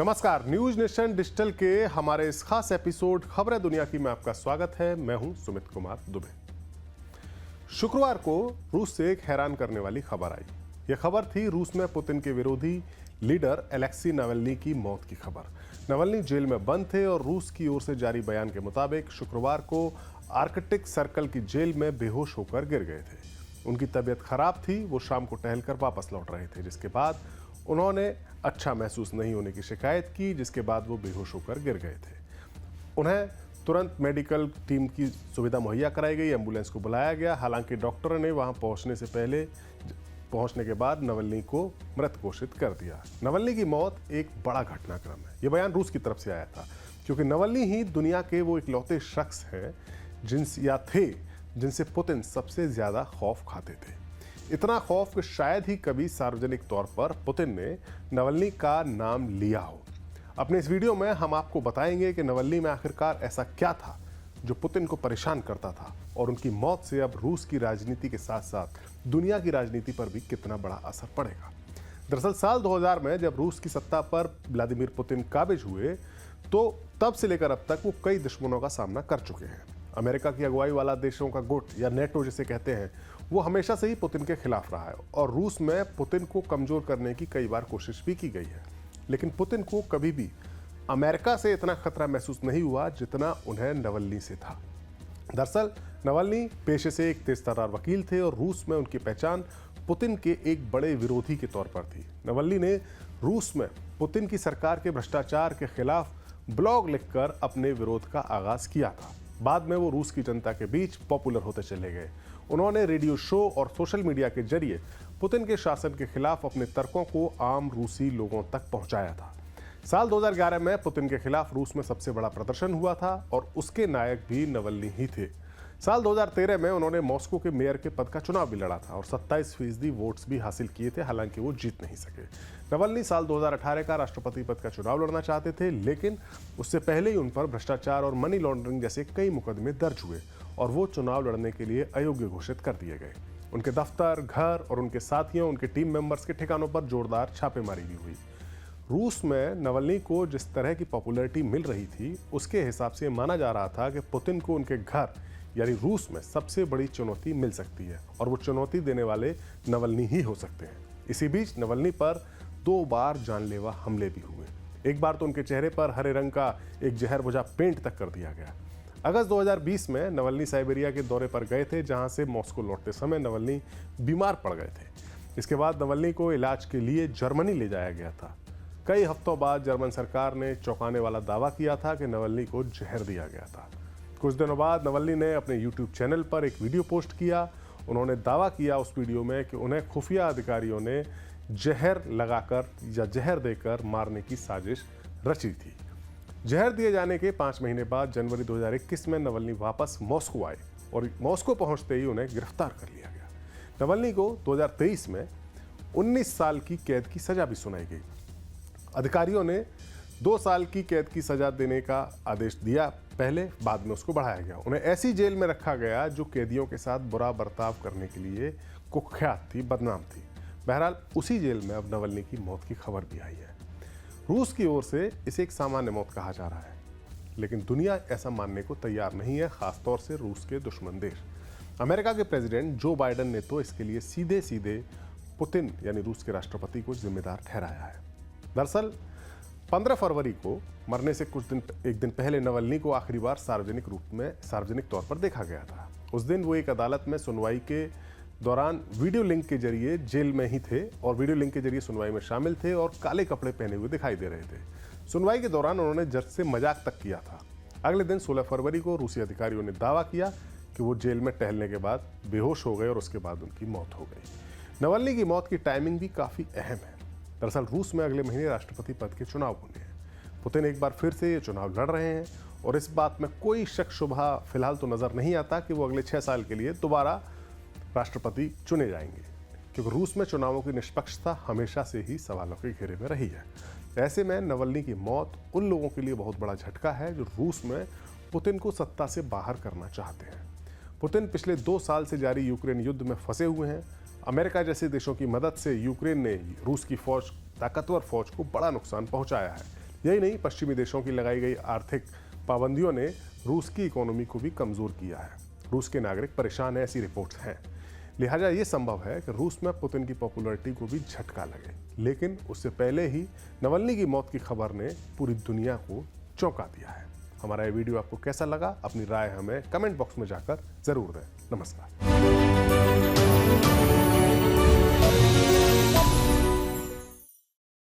नमस्कार, news nation digital के हमारे इस खास एपिसोड खबरें दुनिया की में आपका स्वागत है। मैं हूं सुमित कुमार दुबे। शुक्रवार को रूस से एक हैरान करने वाली खबर आई। यह खबर थी रूस में पुतिन के विरोधी लीडर अलेक्सी नावल्नी की मौत की खबर। नावल्नी जेल में बंद थे और रूस की ओर से जारी बयान के मुताबिक शुक्रवार को आर्कटिक सर्कल की जेल में बेहोश होकर गिर गए थे। उनकी तबीयत खराब थी, वो शाम को टहलकर वापस लौट रहे थे, जिसके बाद उन्होंने अच्छा महसूस नहीं होने की शिकायत की, जिसके बाद वो बेहोश होकर गिर गए थे। उन्हें तुरंत मेडिकल टीम की सुविधा मुहैया कराई गई, एम्बुलेंस को बुलाया गया। हालांकि डॉक्टरों ने वहां पहुंचने के बाद नावल्नी को मृत घोषित कर दिया। नावल्नी की मौत एक बड़ा घटनाक्रम है। यह बयान रूस की तरफ से आया था, क्योंकि नावल्नी ही दुनिया के वो इकलौते शख्स हैं जिनसे पुतिन सबसे ज्यादा खौफ खाते थे। इतना खौफ कि शायद ही कभी सार्वजनिक तौर पर पुतिन ने नावल्नी का नाम लिया हो। अपने इस वीडियो में हम आपको बताएंगे कि नावल्नी में आखिरकार ऐसा क्या था जो पुतिन को परेशान करता था, और उनकी मौत से अब रूस की राजनीति के साथ साथ दुनिया की राजनीति पर भी कितना बड़ा असर पड़ेगा। दरअसल साल 2000 में जब रूस की सत्ता पर व्लादिमीर पुतिन काबिज हुए, तो तब से लेकर अब तक वो कई दुश्मनों का सामना कर चुके हैं। अमेरिका की अगुवाई वाला देशों का गुट या नेटो जिसे कहते हैं, वो हमेशा से ही पुतिन के खिलाफ रहा है, और रूस में पुतिन को कमजोर करने की कई बार कोशिश भी की गई है। लेकिन पुतिन को कभी भी अमेरिका से इतना खतरा महसूस नहीं हुआ जितना उन्हें नावल्नी से था। दरअसल नावल्नी पेशे से एक तेजतर्रार वकील थे और रूस में उनकी पहचान पुतिन के एक बड़े विरोधी के तौर पर थी। नावल्नी ने रूस में पुतिन की सरकार के भ्रष्टाचार के खिलाफ ब्लॉग लिखकर अपने विरोध का आगाज किया था। बाद में वो रूस की जनता के बीच पॉपुलर होते चले गए। उन्होंने रेडियो शो और सोशल मीडिया के जरिए पुतिन के शासन के खिलाफ अपने तर्कों को आम रूसी लोगों तक पहुंचाया था। साल 2011 में पुतिन के खिलाफ रूस में सबसे बड़ा प्रदर्शन हुआ था और उसके नायक भी नावल्नी ही थे। साल 2013 में उन्होंने मॉस्को के मेयर के पद का चुनाव भी लड़ा था और 27% वोट्स भी हासिल किए थे, हालांकि वो जीत नहीं सके। नावल्नी साल 2018 का राष्ट्रपति पद का चुनाव लड़ना चाहते थे, लेकिन उससे पहले ही उन पर भ्रष्टाचार और मनी लॉन्ड्रिंग जैसे कई मुकदमे दर्ज हुए और वो चुनाव लड़ने के लिए अयोग्य घोषित कर दिए गए। उनके दफ्तर, घर और उनके साथियों, उनके टीम मेंबर्स के ठिकानों पर जोरदार छापेमारी भी हुई। रूस में नावल्नी को जिस तरह की पॉपुलैरिटी मिल रही थी, उसके हिसाब से माना जा रहा था कि पुतिन को उनके घर यानी रूस में सबसे बड़ी चुनौती मिल सकती है, और वो चुनौती देने वाले नावल्नी ही हो सकते हैं। इसी बीच नावल्नी पर 2 बार जानलेवा हमले भी हुए। एक बार तो उनके चेहरे पर हरे रंग का एक जहर भुजा पेंट तक कर दिया गया। अगस्त 2020 में नावल्नी साइबेरिया के दौरे पर गए थे, जहां से मॉस्को लौटते समय नावल्नी बीमार पड़ गए थे। इसके बाद नावल्नी को इलाज के लिए जर्मनी ले जाया गया था। कई हफ्तों बाद जर्मन सरकार ने चौंकाने वाला दावा किया था कि नावल्नी को जहर दिया गया था। कुछ दिनों बाद नावल्नी ने अपने YouTube चैनल पर एक वीडियो पोस्ट किया। उन्होंने दावा किया उस वीडियो में कि उन्हें खुफिया अधिकारियों ने जहर लगाकर या जहर देकर मारने की साजिश रची थी। जहर दिए जाने के 5 महीने बाद जनवरी 2021 में नावल्नी वापस मॉस्को आए और मॉस्को पहुंचते ही उन्हें गिरफ्तार कर लिया गया। नावल्नी को 2023 में 19 साल की कैद की सजा भी सुनाई गई। अधिकारियों ने 2 साल की कैद की सजा देने का आदेश दिया पहले, बाद में उसको बढ़ाया गया। उन्हें ऐसी जेल में रखा गया जो कैदियों के साथ बुरा बर्ताव करने के लिए कुख्यात थी, बदनाम थी। बहरहाल उसी जेल में अब नावल्नी की मौत की खबर भी आई है। रूस की ओर से इसे एक सामान्य मौत कहा जा रहा है, लेकिन दुनिया ऐसा मानने को तैयार नहीं है, खासतौर से रूस के दुश्मन देश। अमेरिका के प्रेसिडेंट जो बाइडेन ने तो इसके लिए सीधे सीधे पुतिन यानी रूस के राष्ट्रपति को जिम्मेदार ठहराया है। दरअसल 15 फरवरी को मरने से एक दिन पहले नावल्नी को आखिरी बार सार्वजनिक तौर पर देखा गया था। उस दिन वो एक अदालत में सुनवाई के दौरान वीडियो लिंक के जरिए जेल में ही थे और वीडियो लिंक के जरिए सुनवाई में शामिल थे और काले कपड़े पहने हुए दिखाई दे रहे थे। सुनवाई के दौरान उन्होंने जज से मजाक तक किया था। अगले दिन 16 फरवरी को रूसी अधिकारियों ने दावा किया कि वो जेल में टहलने के बाद बेहोश हो गए और उसके बाद उनकी मौत हो गई। नावल्नी की मौत की टाइमिंग भी काफ़ी अहम है। दरअसल रूस में अगले महीने राष्ट्रपति पद के चुनाव होने हैं। पुतिन एक बार फिर से ये चुनाव लड़ रहे हैं और इस बात में कोई शक शुबहा फिलहाल तो नजर नहीं आता कि वो अगले 6 साल के लिए दोबारा राष्ट्रपति चुने जाएंगे, क्योंकि रूस में चुनावों की निष्पक्षता हमेशा से ही सवालों के घेरे में रही है। ऐसे में नावल्नी की मौत उन लोगों के लिए बहुत बड़ा झटका है जो रूस में पुतिन को सत्ता से बाहर करना चाहते हैं। पुतिन पिछले 2 साल से जारी यूक्रेन युद्ध में फंसे हुए हैं। अमेरिका जैसे देशों की मदद से यूक्रेन ने रूस की ताकतवर फौज को बड़ा नुकसान पहुंचाया है, यही नहीं, पश्चिमी देशों की लगाई गई आर्थिक पाबंदियों ने रूस की इकोनॉमी को भी कमजोर किया है। रूस के नागरिक परेशान हैं, ऐसी रिपोर्ट्स हैं। लिहाजा ये संभव है कि रूस में पुतिन की पॉपुलैरिटी को भी झटका लगे। लेकिन उससे पहले ही नवल्नी की मौत की खबर ने पूरी दुनिया को चौंका दिया है। हमारा ये वीडियो आपको कैसा लगा, अपनी राय हमें कमेंट बॉक्स में जाकर जरूर दें। नमस्कार।